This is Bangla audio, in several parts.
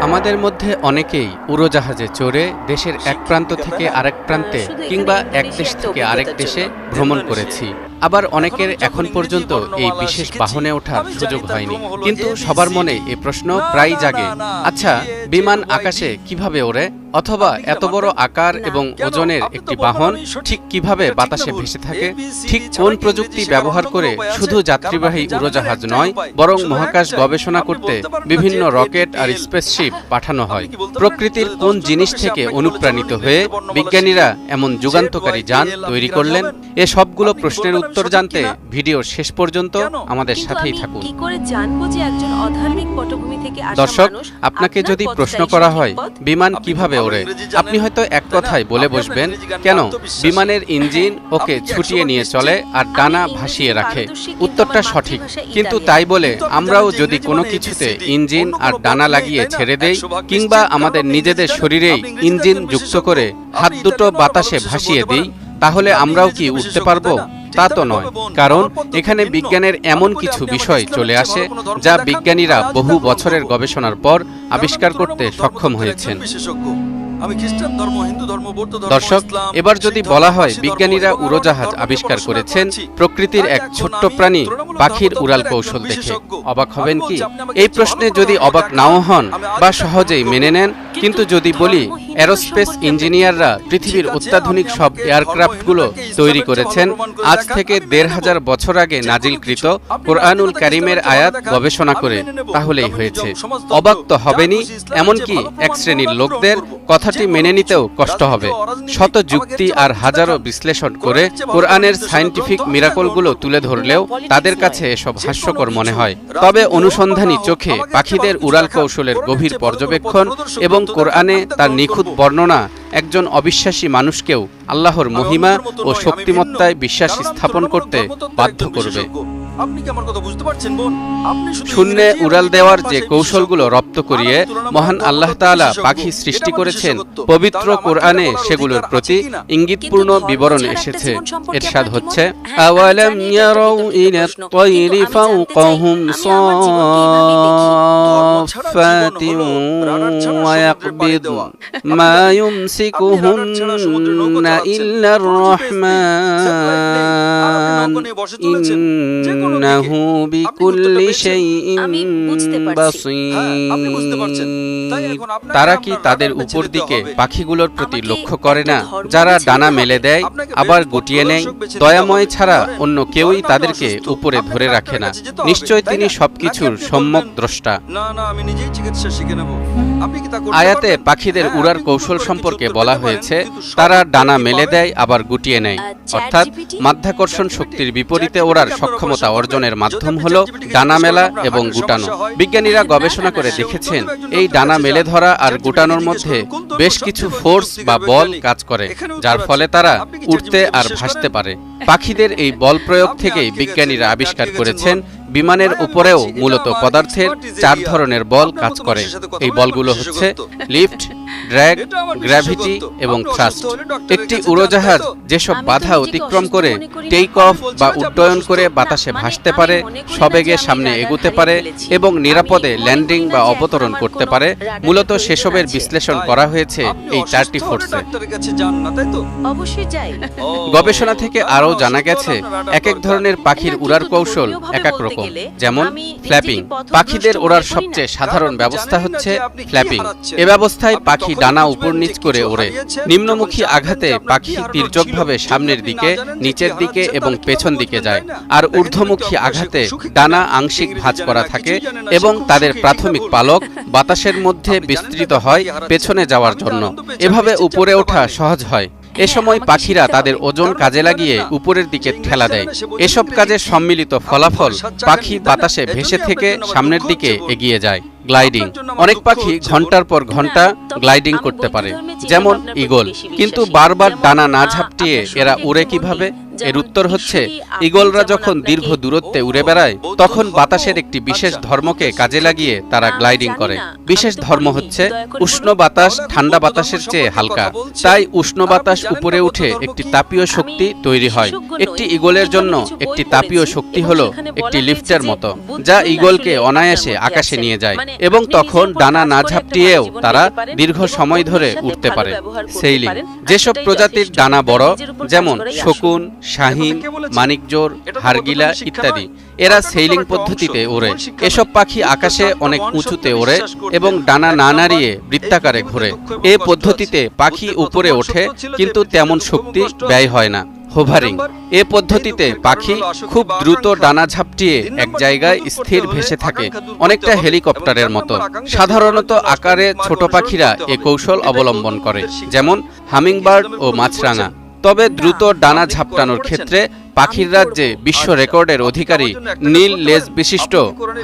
আমাদের মধ্যে অনেকেই উড়োজাহাজে চড়ে দেশের এক প্রান্ত থেকে আরেক প্রান্তে কিংবা এক দেশ থেকে আরেক দেশে ভ্রমণ করেছি। আবার অনেকের এখন পর্যন্ত এই বিশেষ বাহনে ওঠার সুযোগ হয়নি। কিন্তু সবার মনে এই প্রশ্ন প্রায় জাগে, আচ্ছা বিমান আকাশে কিভাবে ওড়ে, অথবা এত বড় আকার এবং ওজনের একটি বাহন ঠিক কিভাবে বাতাসে ভেসে থাকে, ঠিক কোন প্রযুক্তি ব্যবহার করে শুধু যাত্রীবাহী উড়োজাহাজ নয় বরং মহাকাশ গবেষণা করতে বিভিন্ন রকেট আর স্পেসশিপ পাঠানো হয়। প্রকৃতির কোন জিনিস থেকে অনুপ্রাণিত হয়ে বিজ্ঞানীরা এমন যুগান্তকারী যান তৈরি করলেন? এ সবগুলো প্রশ্নের উত্তর জানতে ভিডিওর শেষ পর্যন্ত আমাদের সাথেই থাকুন। দর্শক, আপনাকে যদি প্রশ্ন করা হয় বিমান কিভাবে ওড়ে, আপনি হয়তো এক কথায় বলে বসবেন, কেন বিমানের ইঞ্জিন ওকে ছুটিয়ে নিয়ে চলে আর ডানা ভাসিয়ে রাখে। উত্তরটা সঠিক, কিন্তু তাই বলে আমরাও যদি কোনো কিছুতে ইঞ্জিন আর ডানা লাগিয়ে ছেড়ে দেই, কিংবা আমাদের নিজেদের শরীরেই ইঞ্জিন যুক্ত করে হাত দুটো বাতাসে ভাসিয়ে দিই, তাহলে আমরাও কি উঠতে পারবো? তা তো নয়, কারণ এখানে বিজ্ঞানের এমন কিছু বিষয় চলে আসে যা বিজ্ঞানীরা বহু বছরের গবেষণার পর আবিষ্কার করতে সক্ষম হয়েছেন। দর্শক, এবার যদি বলা হয় বিজ্ঞানীরা উড়োজাহাজ আবিষ্কার করেছেন প্রকৃতির এক ছোট্ট প্রাণী পাখির উড়াল কৌশল দেখে, অবাক হবেন কি? এই প্রশ্নে যদি অবাক নাও হন বা সহজেই মেনে নেন, কিন্তু যদি বলি এরোস্পেস ইঞ্জিনিয়াররা পৃথিবীর অত্যাধুনিক সব এয়ারক্রাফটগুলো তৈরি করেছেন আজ থেকে ১৫০০ বছর আগে নাজিলকৃত কোরআনুল কারীমের আয়াত গবেষণা করে, তাহলেই হয়েছে। অবাক তো হবেনই, এমনকি এক শ্রেণীর লোকদের কথাটি মেনে নিতেও কষ্ট হবে। শত যুক্তি আর হাজারো বিশ্লেষণ করে কোরআনের সায়েন্টিফিক মিরাকলগুলো তুলে ধরলেও তাদের কাছে এসব হাস্যকর মনে হয়। তবে অনুসন্ধানী চোখে পাখিদের উড়াল কৌশলের গভীর পর্যবেক্ষণ এবং কোরআনে তার নিখুঁত বর্ণনা একজন অবিশ্বাসী মানুষকেও আল্লাহর মহিমা ও শক্তিমত্তায় বিশ্বাস স্থাপন করতে বাধ্য করবে। শূন্যে উড়াল দেওয়ার যে কৌশলগুলো রপ্ত করিয়ে মহান আল্লাহ তাআলা পাখি সৃষ্টি করেছেন, পবিত্র কোরআনে সেগুলোর প্রতি ইঙ্গিতপূর্ণ বিবরণ এসেছে। ইরশাদ হচ্ছে, আওয়ালাম ইয়ারাউ ইলাত তায়রি ফাওকাহুম সাফাতিন ওয়া ইয়াকবিদ মা ইউমসিকুহুন্না ইল্লার রাহমান ইন্নাহু বিকুল্লি শাইইন বাসীর। তারা কি তাদের উপর দিকে পাখিগুলোর প্রতি লক্ষ্য করে না, যারা ডানা মেলে দেয় আবার গুটিয়ে নেয়? দয়াময় ছাড়া অন্য কেউই তাদেরকে উপরে ধরে রাখে না। নিশ্চয় তিনি সবকিছুর সম্যক দ্রষ্টা। আয়াতে পাখিদের উড়ার কৌশল সম্পর্কে বলা হয়েছে তারা ডানা মেলে দেয় আবার গুটিয়ে নেয়, অর্থাৎ মাধ্যাকর্ষণ শক্তির বিপরীতে ওড়ার সক্ষমতা অর্জনের মাধ্যম হলো ডানা মেলা এবং গুটানো। বিজ্ঞানীরা গবেষণা করে দেখেছেন এই ডানা মেলে ধরা আর গুটানোর মধ্যে বেশ কিছু ফোর্স বা বল কাজ করে, যার ফলে তারা উড়তে আর ভাসতে পারে। পাখিদের এই বল প্রয়োগ থেকেই বিজ্ঞানীরা আবিষ্কার করেছেন বিমানের উপরেও মূলত পদার্থের ৪ ধরনের বল কাজ করে। এই বলগুলো হচ্ছে লিফট, ড্র্যাগ, গ্র্যাভিটি এবং থ্রাস্ট। একটি উড়োজাহাজ যেসব বাধা অতিক্রম করে টেক অফ বা উড্ডয়ন করে বাতাসে ভাসতে পারে, সবেগে সামনে এগোতে পারে এবং নিরাপদে ল্যান্ডিং বা অবতরণ করতে পারে, মূলত সেসবের বিশ্লেষণ করা হয়েছে এই ৪টি ফোর্সে। গবেষণা থেকে আরও জানা গেছে এক এক ধরনের পাখির উড়ার কৌশল এক এক রকম। যেমন ফ্ল্যাপিং, পাখিদের ওড়ার সবচেয়ে সাধারণ ব্যবস্থা হচ্ছে ফ্ল্যাপিং। এ ব্যবস্থায় পাখি ডানা উপর নিচ করে ওড়ে। নিম্নমুখী আঘাতে পাখি তির্যকভাবে সামনের দিকে, নিচের দিকে এবং পেছন দিকে যায়, আর ঊর্ধ্বমুখী আঘাতে ডানা আংশিক ভাঁজ করা থাকে এবং তাদের প্রাথমিক পালক বাতাসের মধ্যে বিস্তৃত হয় পেছনে যাওয়ার জন্য। এভাবে উপরে ওঠা সহজ হয়। এ সময় পাখিরা তাদের ওজন কাজে লাগিয়ে উপরের দিকে ঠেলা দেয়। এসব কাজের সম্মিলিত ফলাফল পাখি বাতাসে ভেসে থেকে সামনের দিকে এগিয়ে যায়। গ্লাইডিং, অনেক পাখি ঘন্টার পর ঘন্টা গ্লাইডিং করতে পারে, যেমন ঈগল। কিন্তু বারবার ডানা না ঝাপটিয়ে এরা উড়ে কিভাবে? এর উত্তর হচ্ছে, ঈগলরা যখন দীর্ঘ দূরত্বে উড়ে বেড়ায় তখন বাতাসের একটি বিশেষ ধর্মকে কাজে লাগিয়ে তারা গ্লাইডিং করে। বিশেষ ধর্ম হচ্ছে উষ্ণ বাতাস ঠান্ডা বাতাসের চেয়ে হালকা, তাই উষ্ণ বাতাস উপরে উঠে একটি তাপীয় শক্তি তৈরি হয়। একটি ঈগলের জন্য একটি তাপীয় শক্তি হলো একটি লিফটের মতো, যা ঈগলকে অনায়াসে আকাশে নিয়ে যায় এবং তখন ডানা না ঝাপটিয়েও তারা দীর্ঘ সময় ধরে উঠতে পারে। সেইলিং। যেসব প্রজাতির ডানা বড়, যেমন শকুন, শাহীন, মানিকজোড়, হারগিলা ইত্যাদি, এরা সেইলিং পদ্ধতিতে ওড়ে। এসব পাখি আকাশে অনেক উঁচুতে ওড়ে এবং ডানা না নাড়িয়ে বৃত্তাকারে ঘোরে। এ পদ্ধতিতে পাখি উপরে ওঠে কিন্তু তেমন শক্তি ব্যয় হয় না। হোভারিং। এ পদ্ধতিতে পাখি খুব দ্রুত ডানা ঝাপটিয়ে এক জায়গায় স্থির ভেসে থাকে, অনেকটা হেলিকপ্টারের মতো। সাধারণত আকারে ছোট পাখিরা এ কৌশল অবলম্বন করে, যেমন হামিংবার্ড ও মাছরাঙা। তবে দ্রুত ডানা ঝাপটানোর ক্ষেত্রে পাখির রাজ্যে বিশ্ব রেকর্ডের অধিকারী নীল লেজ বিশিষ্ট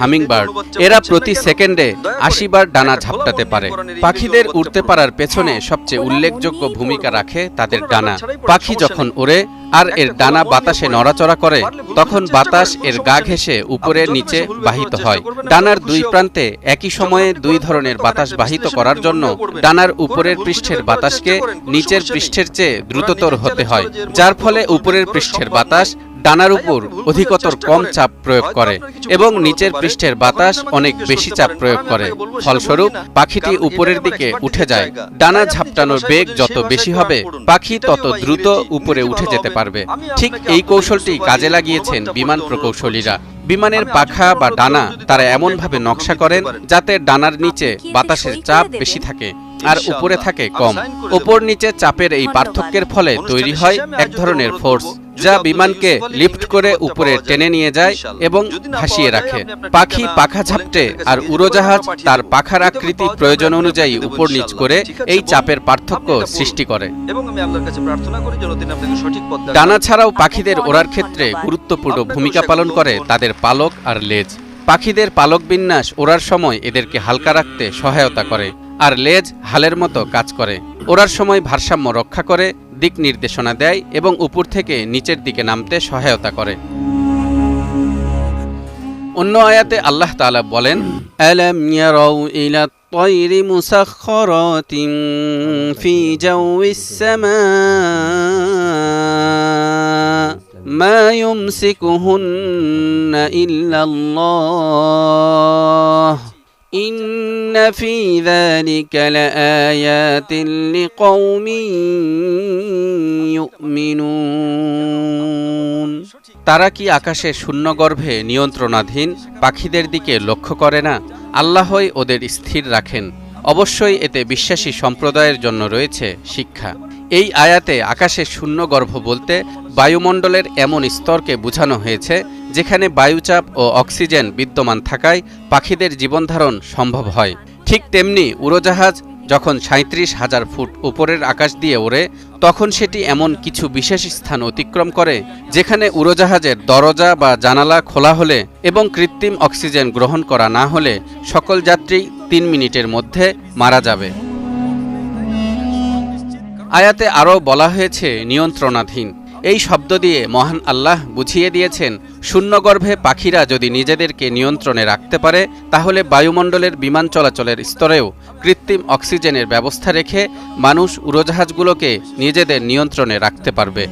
হামিংবার্ড। এরা প্রতি সেকেন্ডে ৮০ বার ডানা ঝাপটাতে পারে। পাখিদের উড়তে পারার পেছনে সবচেয়ে উল্লেখযোগ্য ভূমিকা রাখে তাদের ডানা। পাখি যখন ওড়ে আর এর ডানা বাতাসে নড়াচড়া করে তখন বাতাস এর গা ঘেঁষে উপরে নিচে বাহিত হয়। ডানার দুই প্রান্তে একই সময়ে দুই ধরনের বাতাস বাহিত করার জন্য ডানার উপরের পৃষ্ঠের বাতাসকে নিচের পৃষ্ঠের চেয়ে দ্রুততর হতে হয়, যার ফলে উপরের পৃষ্ঠের বাতাস ডানার উপর অধিকতর কম চাপ প্রয়োগ করে এবং নিচের পৃষ্ঠের বাতাস অনেক বেশি চাপ প্রয়োগ করে। ফলস্বরূপ পাখিটি উপরের দিকে উঠে যায়। ডানা ঝাপটানোর বেগ যত বেশি হবে পাখি তত দ্রুত উপরে উঠে যেতে পারবে। ঠিক এই কৌশলটি কাজে লাগিয়েছেন বিমান প্রকৌশলীরা। বিমানের পাখা বা ডানা তারা এমনভাবে নকশা করেন যাতে ডানার নিচে বাতাসের চাপ বেশি থাকে আর উপরে থাকে কম। ওপর নিচে চাপের এই পার্থক্যের ফলে তৈরি হয় এক ধরনের ফোর্স, যা বিমানকে লিফট করে উপরে টেনে নিয়ে যায় এবং ভাসিয়ে রাখে। পাখি পাখা ঝাপটে আর উড়োজাহাজ তার পাখার আকৃতি প্রয়োজন অনুযায়ী উপর নিচ করে এই চাপের পার্থক্য সৃষ্টি করে। ডানা ছাড়াও পাখিদের ওড়ার ক্ষেত্রে গুরুত্বপূর্ণ ভূমিকা পালন করে তাদের পালক আর লেজ। পাখিদের পালক বিন্যাস ওড়ার সময় এদেরকে হালকা রাখতে সহায়তা করে, আর লেজ হালের মতো কাজ করে। ওড়ার সময় ভারসাম্য রক্ষা করে, দিক নির্দেশনা দেয় এবং উপর থেকে নিচের দিকে নামতে সহায়তা করে। অন্য আয়াতে আল্লাহ তাআলা বলেন, আলাম ইয়ারাউ ইলা الطير مسخرات في جو السماء ما يمسكهن إلا الله إن في ذلك لآيات لقوم يؤمنون। তারা কি আকাশে শূন্যগর্ভে নিয়ন্ত্রণাধীন পাখিদের দিকে লক্ষ্য করে না? আল্লাহই ওদের স্থির রাখেন। অবশ্যই এতে বিশ্বাসী সম্প্রদায়ের জন্য রয়েছে শিক্ষা। এই আয়াতে আকাশের শূন্যগর্ভ বলতে বায়ুমণ্ডলের এমন স্তরকে বোঝানো হয়েছে যেখানে বায়ুচাপ ও অক্সিজেন বিদ্যমান থাকায় পাখিদের জীবনধারণ সম্ভব হয়। ঠিক তেমনি উড়োজাহাজ যখন ৩৭,০০০ ফুট উপরের আকাশ দিয়ে ওড়ে তখন সেটি এমন কিছু বিশেষ স্থান অতিক্রম করে যেখানে উড়োজাহাজের দরজা বা জানালা খোলা হলে এবং কৃত্রিম অক্সিজেন গ্রহণ করা না হলে সকল যাত্রী ৩ মিনিটের মধ্যে মারা যাবে। আয়াতে আরও বলা হয়েছে নিয়ন্ত্রণাধীন। এই শব্দ দিয়ে মহান আল্লাহ বুঝিয়ে দিয়েছেন শূন্যগর্ভে পাখিরা যদি নিজেদেরকে নিয়ন্ত্রণে রাখতে পারে তাহলে বায়ুমণ্ডলের বিমান চলাচলের স্তরেও কৃত্রিম অক্সিজেনের ব্যবস্থা রেখে মানুষ উড়োজাহাজগুলোকে নিজেদের নিয়ন্ত্রণে রাখতে পারবে।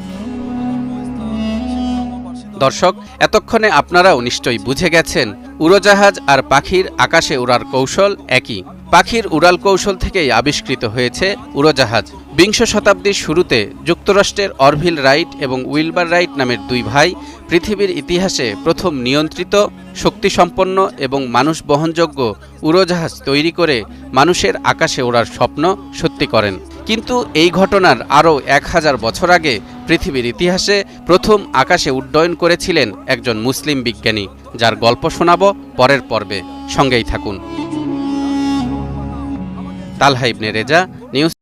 দর্শক, এতক্ষণে আপনারাও নিশ্চয়ই বুঝে গেছেন উড়োজাহাজ আর পাখির আকাশে উড়ার কৌশল একই। পাখির উড়াল কৌশল থেকেই আবিষ্কৃত হয়েছে উড়োজাহাজ। বিংশ শতাব্দীর শুরুতে যুক্তরাষ্ট্রের অরভিল রাইট এবং উইলবার রাইট নামের দুই ভাই পৃথিবীর ইতিহাসে প্রথম নিয়ন্ত্রিত, শক্তিসম্পন্ন এবং মানুষ বহনযোগ্য উড়োজাহাজ তৈরি করে মানুষের আকাশে ওড়ার স্বপ্ন সত্যি করেন। কিন্তু এই ঘটনার আরও ১০০০ বছর আগে পৃথিবীর ইতিহাসে প্রথম আকাশে উড্ডয়ন করেছিলেন একজন মুসলিম বিজ্ঞানী, যার গল্প শোনাব পরের পর্বে। সঙ্গেই থাকুন। তালহা ইবনে রেজা, নিউজ